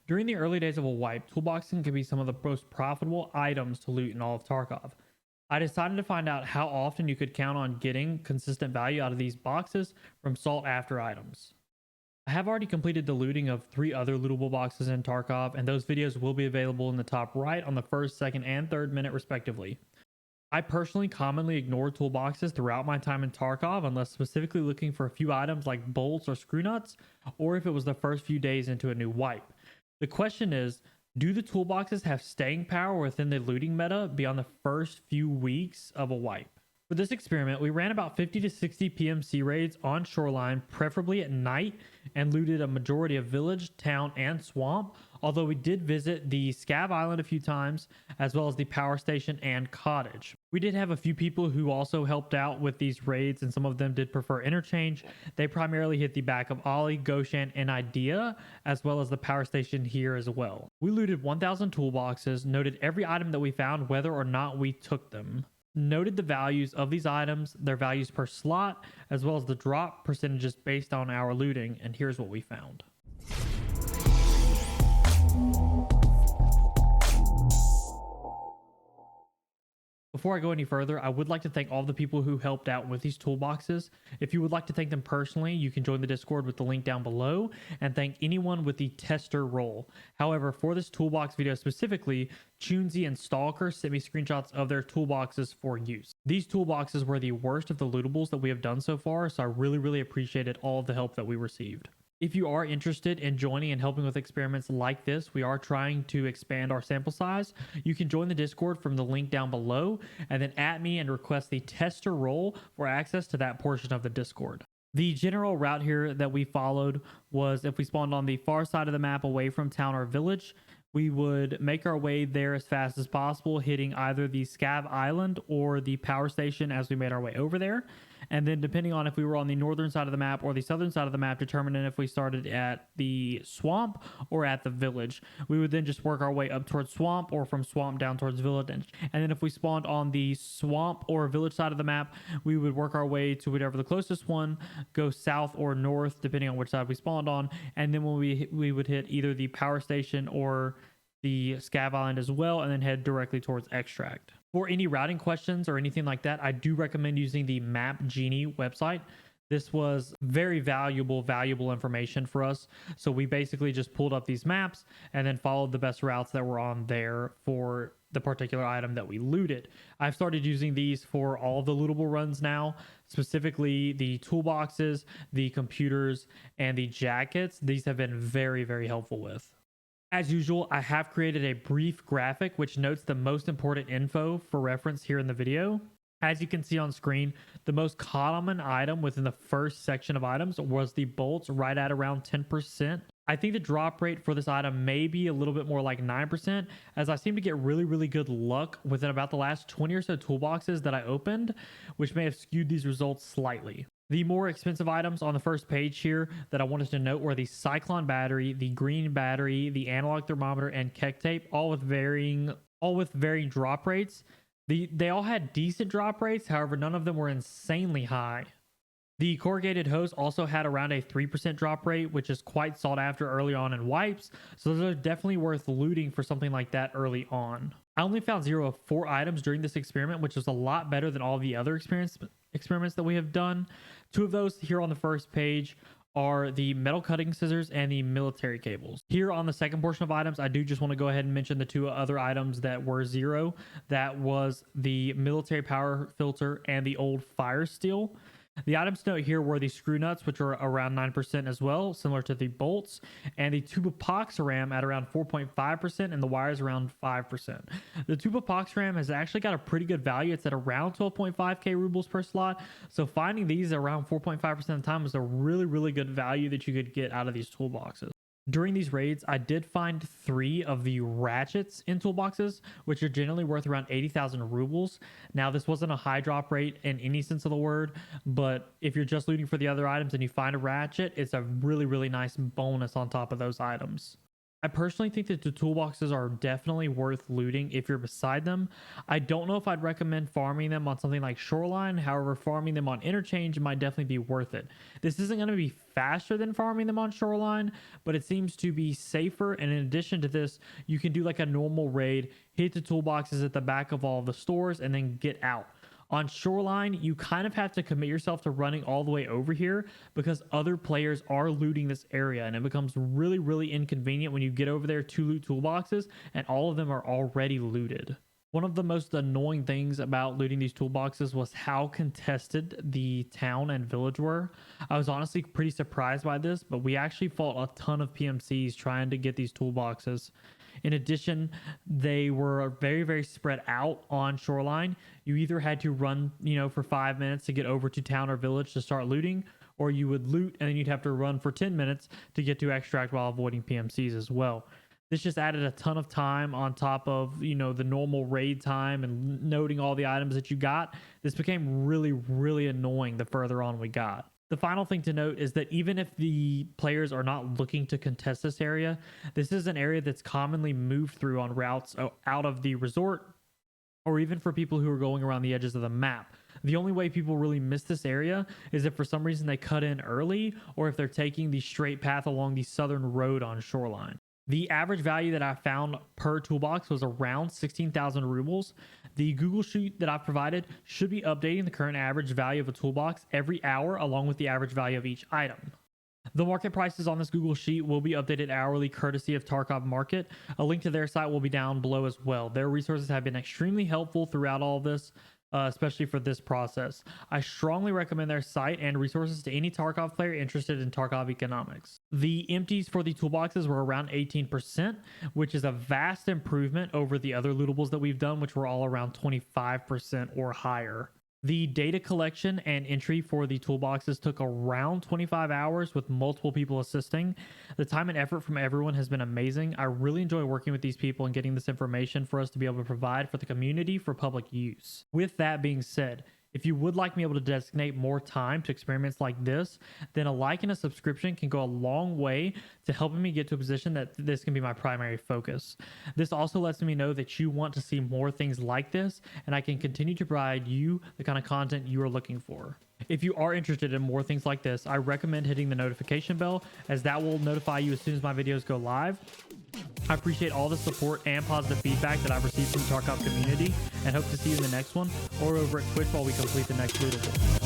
During the early days of a wipe, toolboxing can be some of the most profitable items to loot in all of Tarkov. I decided to find out how often you could count on getting consistent value out of these boxes from sought after items. I have already completed the looting of 3 other lootable boxes in Tarkov, and those videos will be available in the top right on the first, second, and third minute respectively. I personally commonly ignore toolboxes throughout my time in Tarkov unless specifically looking for a few items like bolts or screw nuts, or if it was the first few days into a new wipe. The question is, do the toolboxes have staying power within the looting meta beyond the first few weeks of a wipe? For this experiment, we ran about 50 to 60 PMC raids on shoreline, preferably at night, and looted a majority of village, town, and swamp, although we did visit the Scav Island a few times, as well as the power station and cottage. We did have a few people who also helped out with these raids, and some of them did prefer interchange. They primarily hit the back of Ollie, Goshan, and Idea, as well as the power station here as well. We looted 1,000 toolboxes, noted every item that we found, whether or not we took them. Noted the values of these items, their values per slot, as well as the drop percentages based on our looting, and here's what we found. Before I go any further, I would like to thank all the people who helped out with these toolboxes. If you would like to thank them personally, you can join the Discord with the link down below, and thank anyone with the tester role. However, for this toolbox video specifically, Chunsy and Stalker sent me screenshots of their toolboxes for use. These toolboxes were the worst of the lootables that we have done so far, so I really appreciated all of the help that we received. If you are interested in joining and helping with experiments like this, we are trying to expand our sample size. You can join the Discord from the link down below, and then at me and request the tester role for access to that portion of the Discord. The general route here that we followed was, if we spawned on the far side of the map away from town or village, we would make our way there as fast as possible, hitting either the Scav Island or the power station as we made our way over there. And then depending on if we were on the northern side of the map or the southern side of the map, determining if we started at the swamp or at the village. We would then just work our way up towards swamp, or from swamp down towards village. And then if we spawned on the swamp or village side of the map, we would work our way to whatever the closest one, go south or north, depending on which side we spawned on. And then when we would hit either the power station or the Scav Island as well, and then head directly towards Extract. For any routing questions or anything like that, I do recommend using the Map Genie website. This was very valuable information for us. So we basically just pulled up these maps and then followed the best routes that were on there for the particular item that we looted. I've started using these for all of the lootable runs now, specifically the toolboxes, the computers, and the jackets. These have been very helpful with. As usual, I have created a brief graphic which notes the most important info for reference here in the video. As you can see on screen, the most common item within the first section of items was the bolts, right at around 10%. I think the drop rate for this item may be a little bit more like 9%, as I seem to get really good luck within about the last 20 or so toolboxes that I opened, which may have skewed these results slightly. The more expensive items on the first page here that I wanted to note were the Cyclone battery, the green battery, the analog thermometer, and Keck tape, all with varying drop rates. They all had decent drop rates, however, none of them were insanely high. The corrugated hose also had around a 3% drop rate, which is quite sought after early on in wipes, so those are definitely worth looting for something like that early on. I only found 0 of 4 items during this experiment, which was a lot better than all the other experiments that we have done. 2 of those here on the first page are the metal cutting scissors and the military cables. Here on the second portion of items, I do just want to go ahead and mention the 2 other items that were 0. That was the military power filter and the old fire steel. The items to note here were the screw nuts, which are around 9% as well, similar to the bolts, and the tube epoxy ram at around 4.5%, and the wires around 5%. The tube epoxy ram has actually got a pretty good value. It's at around 12.5k rubles per slot, so finding these around 4.5% of the time was a really good value that you could get out of these toolboxes. During these raids, I did find 3 of the ratchets in toolboxes, which are generally worth around 80,000 rubles. Now, this wasn't a high drop rate in any sense of the word, but if you're just looting for the other items and you find a ratchet, it's a really nice bonus on top of those items. I personally think that the toolboxes are definitely worth looting if you're beside them. I don't know if I'd recommend farming them on something like Shoreline. However, farming them on Interchange might definitely be worth it. This isn't going to be faster than farming them on Shoreline, but it seems to be safer. And in addition to this, you can do like a normal raid, hit the toolboxes at the back of all of the stores, and then get out. On Shoreline, you kind of have to commit yourself to running all the way over here because other players are looting this area, and it becomes really, really inconvenient when you get over there to loot toolboxes and all of them are already looted. One of the most annoying things about looting these toolboxes was how contested the town and village were. I was honestly pretty surprised by this, but we actually fought a ton of PMCs trying to get these toolboxes. In addition, they were very, very spread out on Shoreline. You either had to run, for 5 minutes to get over to town or village to start looting, or you would loot and then you'd have to run for 10 minutes to get to extract while avoiding PMCs as well. This just added a ton of time on top of, the normal raid time and noting all the items that you got. This became really, really annoying the further on we got. The final thing to note is that even if the players are not looking to contest this area, this is an area that's commonly moved through on routes out of the resort, or even for people who are going around the edges of the map. The only way people really miss this area is if for some reason they cut in early, or if they're taking the straight path along the southern road on Shoreline. The average value that I found per toolbox was around 16,000 rubles. The Google Sheet that I've provided should be updating the current average value of a toolbox every hour along with the average value of each item. The market prices on this Google Sheet will be updated hourly courtesy of Tarkov Market. A link to their site will be down below as well. Their resources have been extremely helpful throughout all of this, especially for this process. I strongly recommend their site and resources to any Tarkov player interested in Tarkov economics. The empties for the toolboxes were around 18%, which is a vast improvement over the other lootables that we've done, which were all around 25% or higher. The data collection and entry for the toolboxes took around 25 hours with multiple people assisting. The time and effort from everyone has been amazing. I really enjoy working with these people and getting this information for us to be able to provide for the community for public use. With that being said, if you would like me able to designate more time to experiments like this, then a like and a subscription can go a long way to helping me get to a position that this can be my primary focus. This also lets me know that you want to see more things like this, and I can continue to provide you the kind of content you are looking for. If you are interested in more things like this, I recommend hitting the notification bell, as that will notify you as soon as my videos go live. I appreciate all the support and positive feedback that I've received from the Tarkov community, and hope to see you in the next one or over at Twitch while we complete the next lootable.